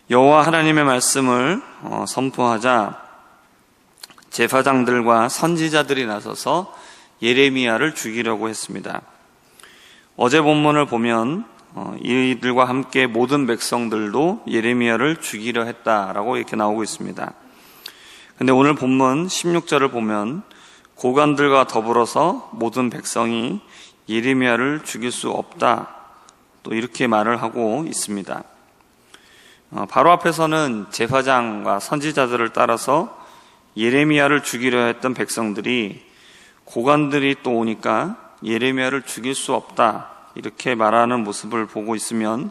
여호와 하나님의 말씀을 선포하자 제사장들과 선지자들이 나서서 예레미야를 죽이려고 했습니다. 어제 본문을 보면 이들과 함께 모든 백성들도 예레미야를 죽이려 했다라고 이렇게 나오고 있습니다. 근데 오늘 본문 16절을 보면 고관들과 더불어서 모든 백성이 예레미야를 죽일 수 없다, 또 이렇게 말을 하고 있습니다. 바로 앞에서는 제사장과 선지자들을 따라서 예레미야를 죽이려 했던 백성들이 고관들이 또 오니까 예레미야를 죽일 수 없다, 이렇게 말하는 모습을 보고 있으면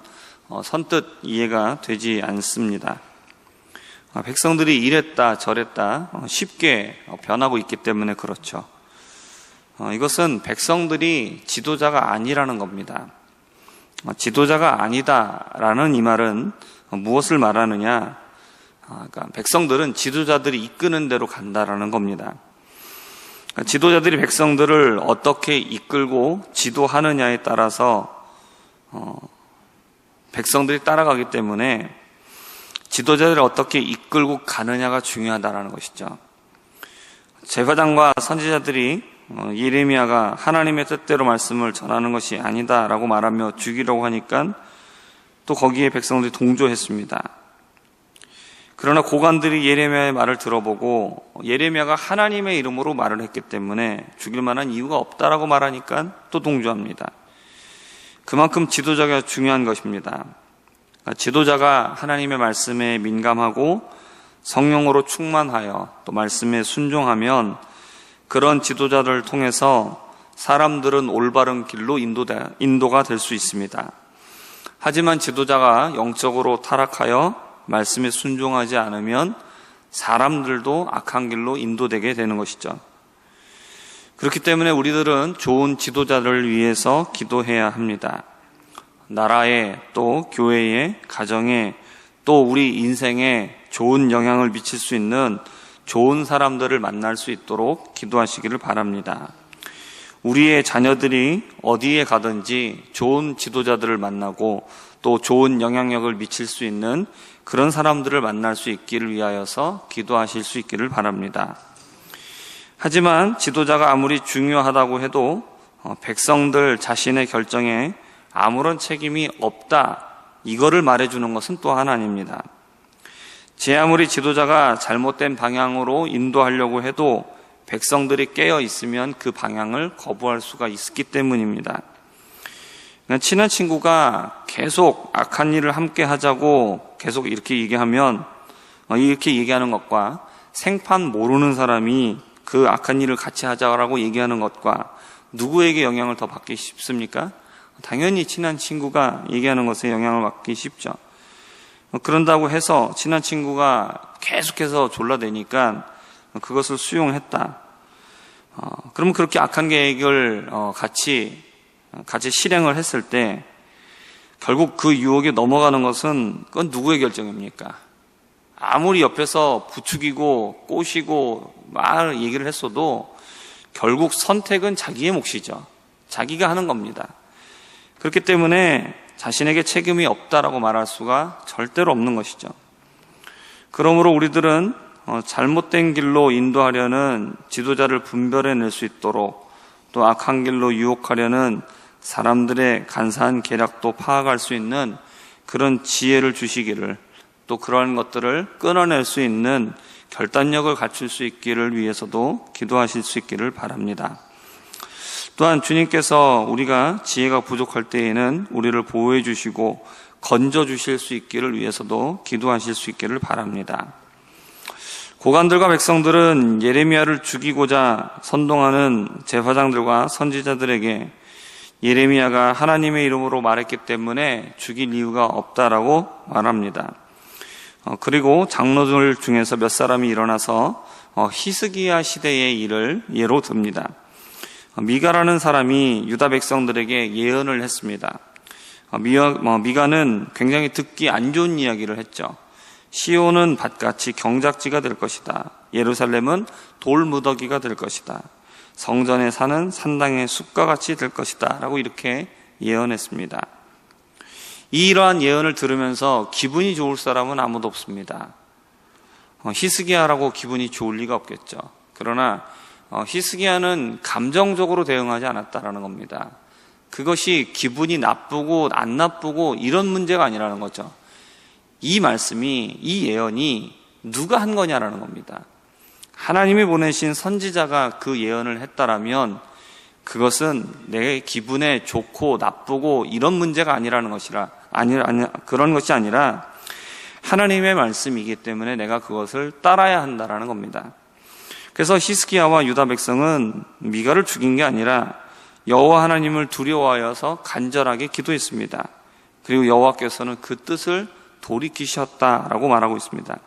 선뜻 이해가 되지 않습니다. 백성들이 이랬다 저랬다 쉽게 변하고 있기 때문에 그렇죠. 이것은 백성들이 지도자가 아니라는 겁니다. 지도자가 아니다라는 이 말은 무엇을 말하느냐? 그러니까 백성들은 지도자들이 이끄는 대로 간다라는 겁니다. 지도자들이 백성들을 어떻게 이끌고 지도하느냐에 따라서 백성들이 따라가기 때문에 지도자들을 어떻게 이끌고 가느냐가 중요하다라는 것이죠. 제사장과 선지자들이 예레미야가 하나님의 뜻대로 말씀을 전하는 것이 아니다라고 말하며 죽이려고 하니까 또 거기에 백성들이 동조했습니다. 그러나 고관들이 예레미야의 말을 들어보고 예레미야가 하나님의 이름으로 말을 했기 때문에 죽일 만한 이유가 없다라고 말하니까 또 동조합니다. 그만큼 지도자가 중요한 것입니다. 지도자가 하나님의 말씀에 민감하고 성령으로 충만하여 또 말씀에 순종하면 그런 지도자들을 통해서 사람들은 올바른 길로 인도가 될 수 있습니다. 하지만 지도자가 영적으로 타락하여 말씀에 순종하지 않으면 사람들도 악한 길로 인도되게 되는 것이죠. 그렇기 때문에 우리들은 좋은 지도자를 위해서 기도해야 합니다. 나라에, 또 교회에, 가정에, 또 우리 인생에 좋은 영향을 미칠 수 있는 좋은 사람들을 만날 수 있도록 기도하시기를 바랍니다. 우리의 자녀들이 어디에 가든지 좋은 지도자들을 만나고 또 좋은 영향력을 미칠 수 있는 그런 사람들을 만날 수 있기를 위하여서 기도하실 수 있기를 바랍니다. 하지만 지도자가 아무리 중요하다고 해도 백성들 자신의 결정에 아무런 책임이 없다, 이거를 말해주는 것은 또 하나님입니다. 제 아무리 지도자가 잘못된 방향으로 인도하려고 해도 백성들이 깨어 있으면 그 방향을 거부할 수가 있기 때문입니다. 친한 친구가 계속 악한 일을 함께 하자고 계속 이렇게 얘기하면 이렇게 얘기하는 것과 생판 모르는 사람이 그 악한 일을 같이 하자고 얘기하는 것과 누구에게 영향을 더 받기 쉽습니까? 당연히 친한 친구가 얘기하는 것에 영향을 받기 쉽죠. 그런다고 해서 친한 친구가 계속해서 졸라대니까 그것을 수용했다. 그러면 그렇게 악한 계획을 같이 실행을 했을 때 결국 그 유혹에 넘어가는 것은 그건 누구의 결정입니까? 아무리 옆에서 부추기고 꼬시고 막 얘기를 했어도 결국 선택은 자기의 몫이죠. 자기가 하는 겁니다. 그렇기 때문에 자신에게 책임이 없다라고 말할 수가 절대로 없는 것이죠. 그러므로 우리들은 잘못된 길로 인도하려는 지도자를 분별해낼 수 있도록 또 악한 길로 유혹하려는 사람들의 간사한 계략도 파악할 수 있는 그런 지혜를 주시기를, 또 그런 것들을 끊어낼 수 있는 결단력을 갖출 수 있기를 위해서도 기도하실 수 있기를 바랍니다. 또한 주님께서 우리가 지혜가 부족할 때에는 우리를 보호해 주시고 건져 주실 수 있기를 위해서도 기도하실 수 있기를 바랍니다. 고관들과 백성들은 예레미야를 죽이고자 선동하는 제사장들과 선지자들에게 예레미야가 하나님의 이름으로 말했기 때문에 죽일 이유가 없다라고 말합니다. 그리고 장로들 중에서 몇 사람이 일어나서 히스기야 시대의 일을 예로 듭니다. 미가라는 사람이 유다 백성들에게 예언을 했습니다. 미가는 굉장히 듣기 안 좋은 이야기를 했죠. 시온은 밭같이 경작지가 될 것이다. 예루살렘은 돌무더기가 될 것이다. 성전의 산은 산당의 숲과 같이 될 것이다 라고 이렇게 예언했습니다. 이러한 예언을 들으면서 기분이 좋을 사람은 아무도 없습니다. 히스기야라고 기분이 좋을 리가 없겠죠. 그러나 히스기야는 감정적으로 대응하지 않았다라는 겁니다. 그것이 기분이 나쁘고 안 나쁘고 이런 문제가 아니라는 거죠. 이 말씀이, 이 예언이 누가 한 거냐라는 겁니다. 하나님이 보내신 선지자가 그 예언을 했다라면 그것은 내 기분에 좋고 나쁘고 이런 문제가 아니라는 것이라, 그런 것이 아니라 하나님의 말씀이기 때문에 내가 그것을 따라야 한다라는 겁니다. 그래서 히스기야와 유다 백성은 미가를 죽인 게 아니라 여호와 하나님을 두려워하여서 간절하게 기도했습니다. 그리고 여호와께서는 그 뜻을 돌이키셨다라고 말하고 있습니다.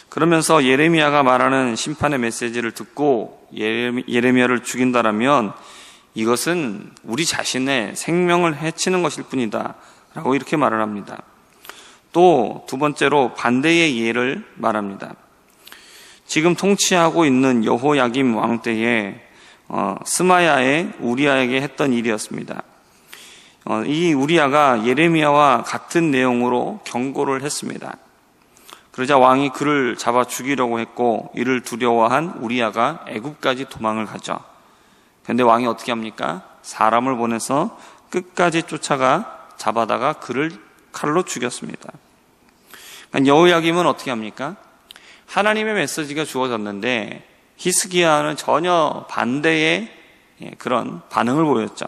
그러면서 예레미야가 말하는 심판의 메시지를 듣고 예레미야를 죽인다라면 이것은 우리 자신의 생명을 해치는 것일 뿐이다 라고 이렇게 말을 합니다. 또 두 번째로 반대의 예를 말합니다. 지금 통치하고 있는 여호야김 왕 때에 스마야의 우리야에게 했던 일이었습니다. 이 우리야가 예레미야와 같은 내용으로 경고를 했습니다. 그러자 왕이 그를 잡아 죽이려고 했고 이를 두려워한 우리야가 애굽까지 도망을 가죠. 그런데 왕이 어떻게 합니까? 사람을 보내서 끝까지 쫓아가 잡아다가 그를 칼로 죽였습니다. 그러니까 여호야김은 어떻게 합니까? 하나님의 메시지가 주어졌는데 히스기야는 전혀 반대의 그런 반응을 보였죠.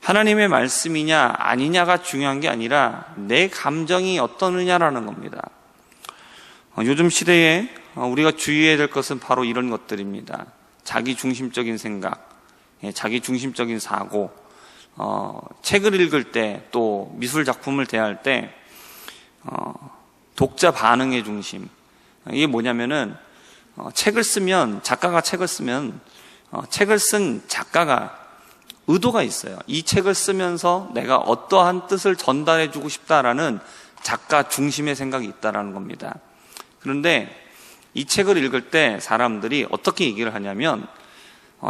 하나님의 말씀이냐 아니냐가 중요한 게 아니라 내 감정이 어떠느냐라는 겁니다. 요즘 시대에 우리가 주의해야 될 것은 바로 이런 것들입니다. 자기 중심적인 생각, 자기 중심적인 사고, 책을 읽을 때 또 미술 작품을 대할 때 독자 반응의 중심. 이게 뭐냐면은 작가가 책을 쓰면 책을 쓴 작가가 의도가 있어요. 이 책을 쓰면서 내가 어떠한 뜻을 전달해주고 싶다라는 작가 중심의 생각이 있다라는 겁니다. 그런데 이 책을 읽을 때 사람들이 어떻게 얘기를 하냐면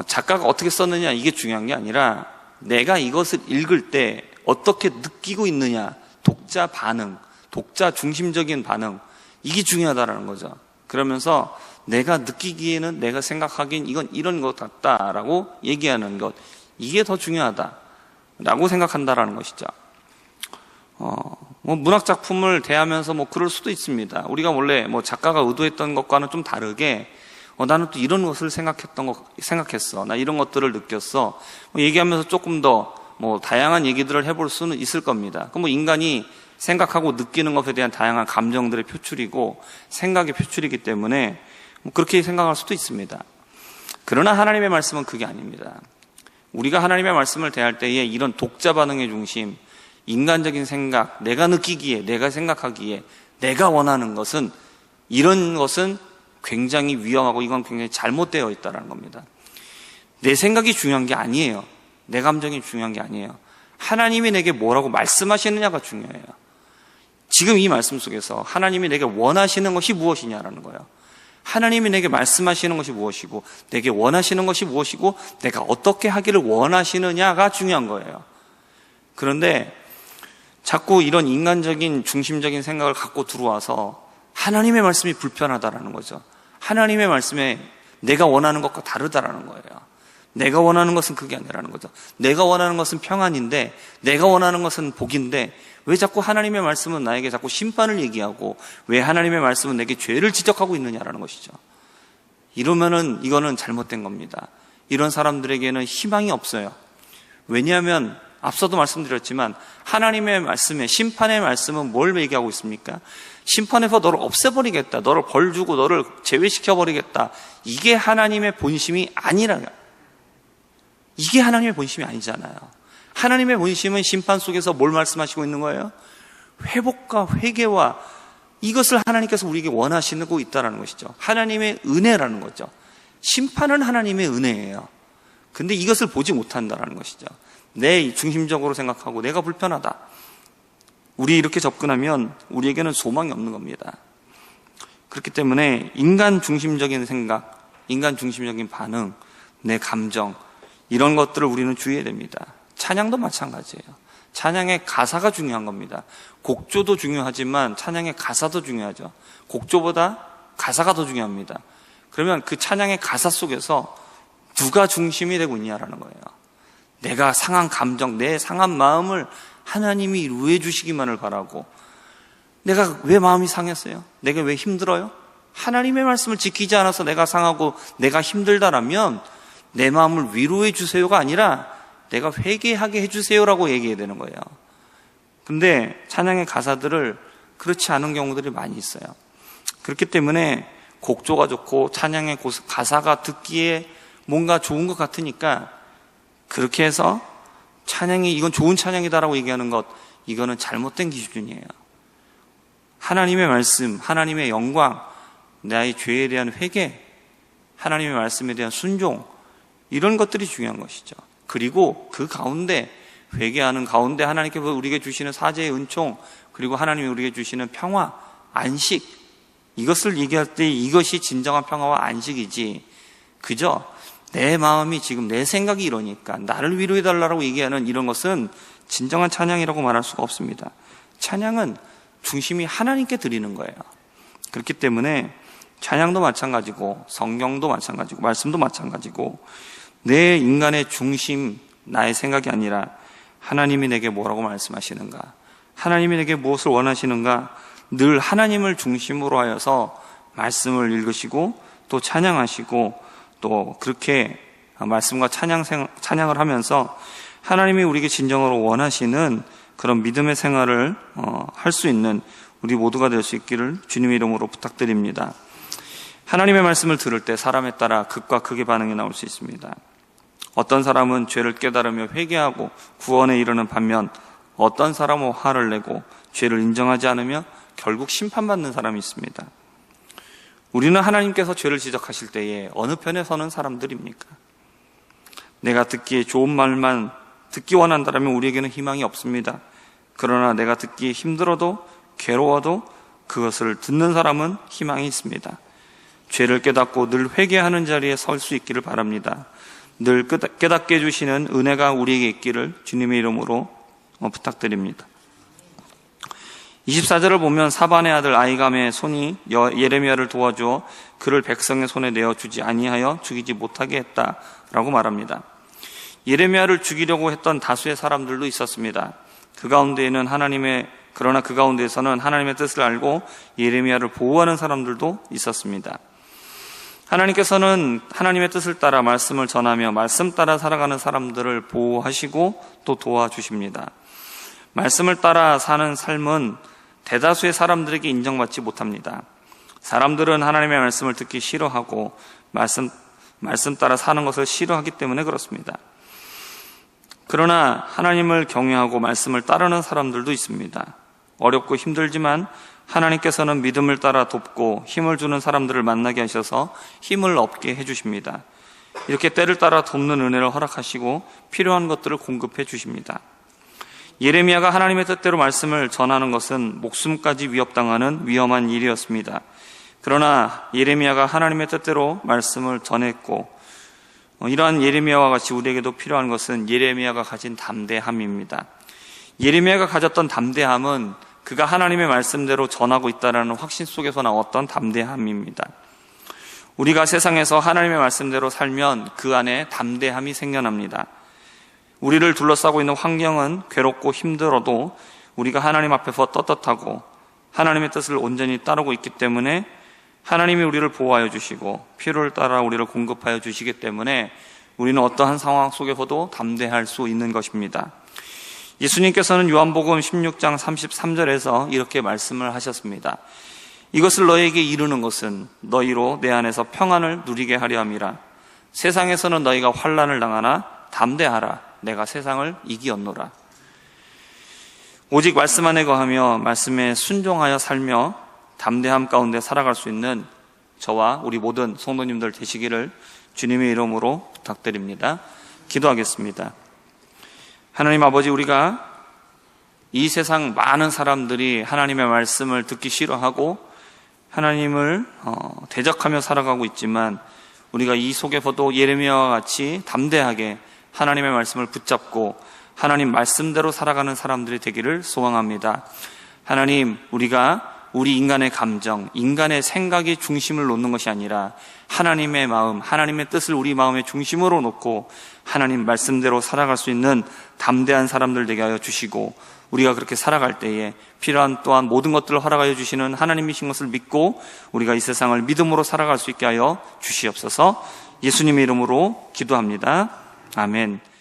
작가가 어떻게 썼느냐 이게 중요한 게 아니라 내가 이것을 읽을 때 어떻게 느끼고 있느냐, 독자 반응, 독자 중심적인 반응, 이게 중요하다라는 거죠. 그러면서 내가 느끼기에는, 내가 생각하기엔 이건 이런 것 같다라고 얘기하는 것, 이게 더 중요하다라고 생각한다라는 것이죠. 문학 작품을 대하면서 그럴 수도 있습니다. 우리가 원래 작가가 의도했던 것과는 좀 다르게 나는 또 이런 것을 생각했어. 나 이런 것들을 느꼈어. 얘기하면서 조금 더 다양한 얘기들을 해볼 수는 있을 겁니다. 그럼 인간이 생각하고 느끼는 것에 대한 다양한 감정들의 표출이고 생각의 표출이기 때문에 그렇게 생각할 수도 있습니다. 그러나 하나님의 말씀은 그게 아닙니다. 우리가 하나님의 말씀을 대할 때에 이런 독자 반응의 중심, 인간적인 생각, 내가 느끼기에, 내가 생각하기에, 내가 원하는 것은, 이런 것은 굉장히 위험하고 이건 굉장히 잘못되어 있다는 겁니다. 내 생각이 중요한 게 아니에요. 내 감정이 중요한 게 아니에요. 하나님이 내게 뭐라고 말씀하시느냐가 중요해요. 지금 이 말씀 속에서 하나님이 내게 원하시는 것이 무엇이냐라는 거예요. 하나님이 내게 말씀하시는 것이 무엇이고 내게 원하시는 것이 무엇이고 내가 어떻게 하기를 원하시느냐가 중요한 거예요. 그런데 자꾸 이런 인간적인 중심적인 생각을 갖고 들어와서 하나님의 말씀이 불편하다라는 거죠. 하나님의 말씀에 내가 원하는 것과 다르다라는 거예요. 내가 원하는 것은 그게 아니라는 거죠. 내가 원하는 것은 평안인데, 내가 원하는 것은 복인데, 왜 자꾸 하나님의 말씀은 나에게 자꾸 심판을 얘기하고, 왜 하나님의 말씀은 내게 죄를 지적하고 있느냐라는 것이죠. 이러면은 이거는 잘못된 겁니다. 이런 사람들에게는 희망이 없어요. 왜냐하면 앞서도 말씀드렸지만 하나님의 말씀에, 심판의 말씀은 뭘 얘기하고 있습니까? 심판해서 너를 없애버리겠다, 너를 벌 주고 너를 제외시켜버리겠다. 이게 하나님의 본심이 아니라요. 이게 하나님의 본심이 아니잖아요. 하나님의 본심은 심판 속에서 뭘 말씀하시고 있는 거예요? 회복과 회개와, 이것을 하나님께서 우리에게 원하시고 있다는 것이죠. 하나님의 은혜라는 거죠. 심판은 하나님의 은혜예요. 근데 이것을 보지 못한다는 것이죠. 내 중심적으로 생각하고 내가 불편하다, 우리 이렇게 접근하면 우리에게는 소망이 없는 겁니다. 그렇기 때문에 인간 중심적인 생각, 인간 중심적인 반응, 내 감정, 이런 것들을 우리는 주의해야 됩니다. 찬양도 마찬가지예요. 찬양의 가사가 중요한 겁니다. 곡조도 중요하지만 찬양의 가사도 중요하죠. 곡조보다 가사가 더 중요합니다. 그러면 그 찬양의 가사 속에서 누가 중심이 되고 있냐라는 거예요. 내가 상한 감정, 내 상한 마음을 하나님이 이루어 주시기만을 바라고, 내가 왜 마음이 상했어요? 내가 왜 힘들어요? 하나님의 말씀을 지키지 않아서 내가 상하고 내가 힘들다라면 내 마음을 위로해 주세요가 아니라 내가 회개하게 해주세요라고 얘기해야 되는 거예요. 근데 찬양의 가사들을 그렇지 않은 경우들이 많이 있어요. 그렇기 때문에 곡조가 좋고 찬양의 가사가 듣기에 뭔가 좋은 것 같으니까 그렇게 해서 찬양이 이건 좋은 찬양이다라고 얘기하는 것, 이거는 잘못된 기준이에요. 하나님의 말씀, 하나님의 영광, 나의 죄에 대한 회개, 하나님의 말씀에 대한 순종, 이런 것들이 중요한 것이죠. 그리고 그 가운데, 회개하는 가운데 하나님께서 우리에게 주시는 사죄의 은총, 그리고 하나님이 우리에게 주시는 평화, 안식, 이것을 얘기할 때 이것이 진정한 평화와 안식이지, 그저 내 마음이 지금 내 생각이 이러니까 나를 위로해달라고 얘기하는 이런 것은 진정한 찬양이라고 말할 수가 없습니다. 찬양은 중심이 하나님께 드리는 거예요. 그렇기 때문에 찬양도 마찬가지고 성경도 마찬가지고 말씀도 마찬가지고 내 인간의 중심, 나의 생각이 아니라 하나님이 내게 뭐라고 말씀하시는가, 하나님이 내게 무엇을 원하시는가, 늘 하나님을 중심으로 하여서 말씀을 읽으시고 또 찬양하시고 또 그렇게 말씀과 찬양을 하면서 하나님이 우리에게 진정으로 원하시는 그런 믿음의 생활을 할 수 있는 우리 모두가 될 수 있기를 주님의 이름으로 부탁드립니다. 하나님의 말씀을 들을 때 사람에 따라 극과 극의 반응이 나올 수 있습니다. 어떤 사람은 죄를 깨달으며 회개하고 구원에 이르는 반면 어떤 사람은 화를 내고 죄를 인정하지 않으며 결국 심판받는 사람이 있습니다. 우리는 하나님께서 죄를 지적하실 때에 어느 편에 서는 사람들입니까? 내가 듣기에 좋은 말만 듣기 원한다면 우리에게는 희망이 없습니다. 그러나 내가 듣기에 힘들어도 괴로워도 그것을 듣는 사람은 희망이 있습니다. 죄를 깨닫고 늘 회개하는 자리에 설 수 있기를 바랍니다. 늘 깨닫게 해주시는 은혜가 우리에게 있기를 주님의 이름으로 부탁드립니다. 24절을 보면 사반의 아들 아히감의 손이 예레미야를 도와주어 그를 백성의 손에 내어주지 아니하여 죽이지 못하게 했다라고 말합니다. 예레미야를 죽이려고 했던 다수의 사람들도 있었습니다. 그러나 그 가운데에서는 하나님의 뜻을 알고 예레미야를 보호하는 사람들도 있었습니다. 하나님께서는 하나님의 뜻을 따라 말씀을 전하며 말씀 따라 살아가는 사람들을 보호하시고 또 도와주십니다. 말씀을 따라 사는 삶은 대다수의 사람들에게 인정받지 못합니다. 사람들은 하나님의 말씀을 듣기 싫어하고 말씀 따라 사는 것을 싫어하기 때문에 그렇습니다. 그러나 하나님을 경외하고 말씀을 따르는 사람들도 있습니다. 어렵고 힘들지만 하나님께서는 믿음을 따라 돕고 힘을 주는 사람들을 만나게 하셔서 힘을 얻게 해주십니다. 이렇게 때를 따라 돕는 은혜를 허락하시고 필요한 것들을 공급해 주십니다. 예레미야가 하나님의 뜻대로 말씀을 전하는 것은 목숨까지 위협당하는 위험한 일이었습니다. 그러나 예레미야가 하나님의 뜻대로 말씀을 전했고 이러한 예레미야와 같이 우리에게도 필요한 것은 예레미야가 가진 담대함입니다. 예레미야가 가졌던 담대함은 그가 하나님의 말씀대로 전하고 있다는 확신 속에서 나왔던 담대함입니다. 우리가 세상에서 하나님의 말씀대로 살면 그 안에 담대함이 생겨납니다. 우리를 둘러싸고 있는 환경은 괴롭고 힘들어도 우리가 하나님 앞에서 떳떳하고 하나님의 뜻을 온전히 따르고 있기 때문에 하나님이 우리를 보호하여 주시고 필요를 따라 우리를 공급하여 주시기 때문에 우리는 어떠한 상황 속에서도 담대할 수 있는 것입니다. 예수님께서는 요한복음 16장 33절에서 이렇게 말씀을 하셨습니다. 이것을 너희에게 이루는 것은 너희로 내 안에서 평안을 누리게 하려 함이라. 세상에서는 너희가 환난을 당하나 담대하라. 내가 세상을 이기었노라. 오직 말씀 안에 거하며 말씀에 순종하여 살며 담대함 가운데 살아갈 수 있는 저와 우리 모든 성도님들 되시기를 주님의 이름으로 부탁드립니다. 기도하겠습니다. 하나님 아버지, 우리가 이 세상 많은 사람들이 하나님의 말씀을 듣기 싫어하고 하나님을 대적하며 살아가고 있지만 우리가 이 속에서도 예레미야와 같이 담대하게 하나님의 말씀을 붙잡고 하나님 말씀대로 살아가는 사람들이 되기를 소망합니다. 하나님, 우리가 우리 인간의 감정, 인간의 생각이 중심을 놓는 것이 아니라 하나님의 마음, 하나님의 뜻을 우리 마음의 중심으로 놓고 하나님 말씀대로 살아갈 수 있는 담대한 사람들 되게 하여 주시고, 우리가 그렇게 살아갈 때에 필요한 또한 모든 것들을 허락하여 주시는 하나님이신 것을 믿고 우리가 이 세상을 믿음으로 살아갈 수 있게 하여 주시옵소서. 예수님의 이름으로 기도합니다. 아멘.